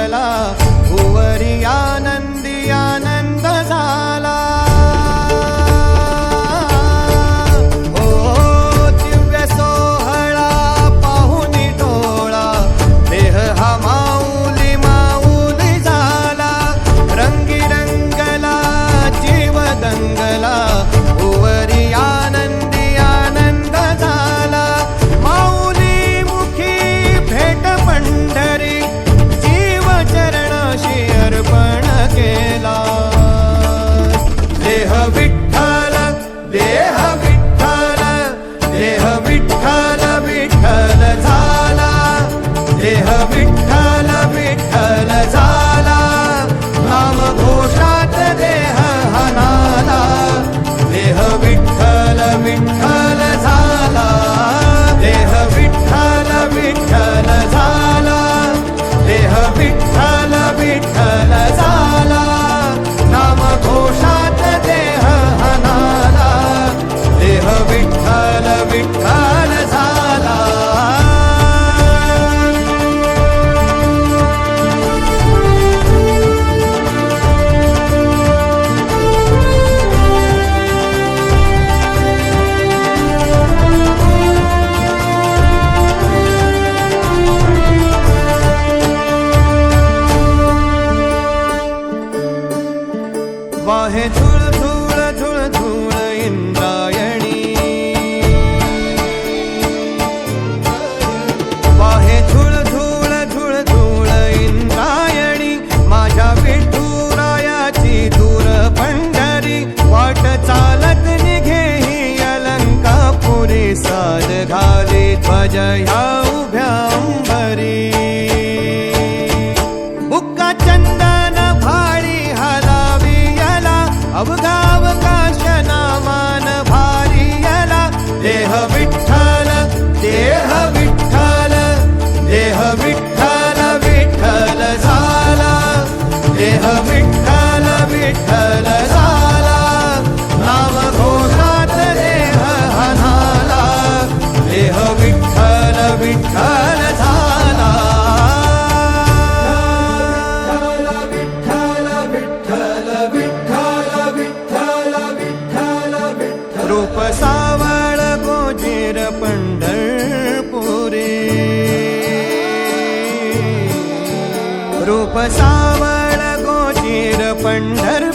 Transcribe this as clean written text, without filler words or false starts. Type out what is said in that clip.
रंगला, भुवरी आनंदी आनंद झाला। देह विठ्ठल विठ्ठल झाला, नाम घोषात देह हनाला। देह विठ्ठल विठ्ठल झाला, देह विठ्ठल विठ्ठल झाला, देह विठ्ठल विठ्ठल झाला, नाम घोषात देह हनाला। देह विठ्ठल विठ्ठल झाला। वाहे झुळ झुळ झुळ झुळ इंद्रायणी, वाहे झुळ झुळ झुळ झुळ इंद्रायणी, माझ्या विठुरायाची दूर पंढरी। वाट चालत निघे ही अलंकापुरी, साद घाली ध्वज ह्या उभ्या अंबरी। बुक्का चंदन भाळी हलावी अवघावकाश नामान भारी यला। देह विठ्ठल देह विठ्ठल, देह विठ्ठल विठ्ठल झाला, देह विठ्ठल विठ्ठल झाला, नाम घोषात देह हनाला। देह विठ्ठल विठ्ठल झाला। रूप सावळ गोजीर पंढरपुरी, रूप सावळ गोजीर पंढरपुरी।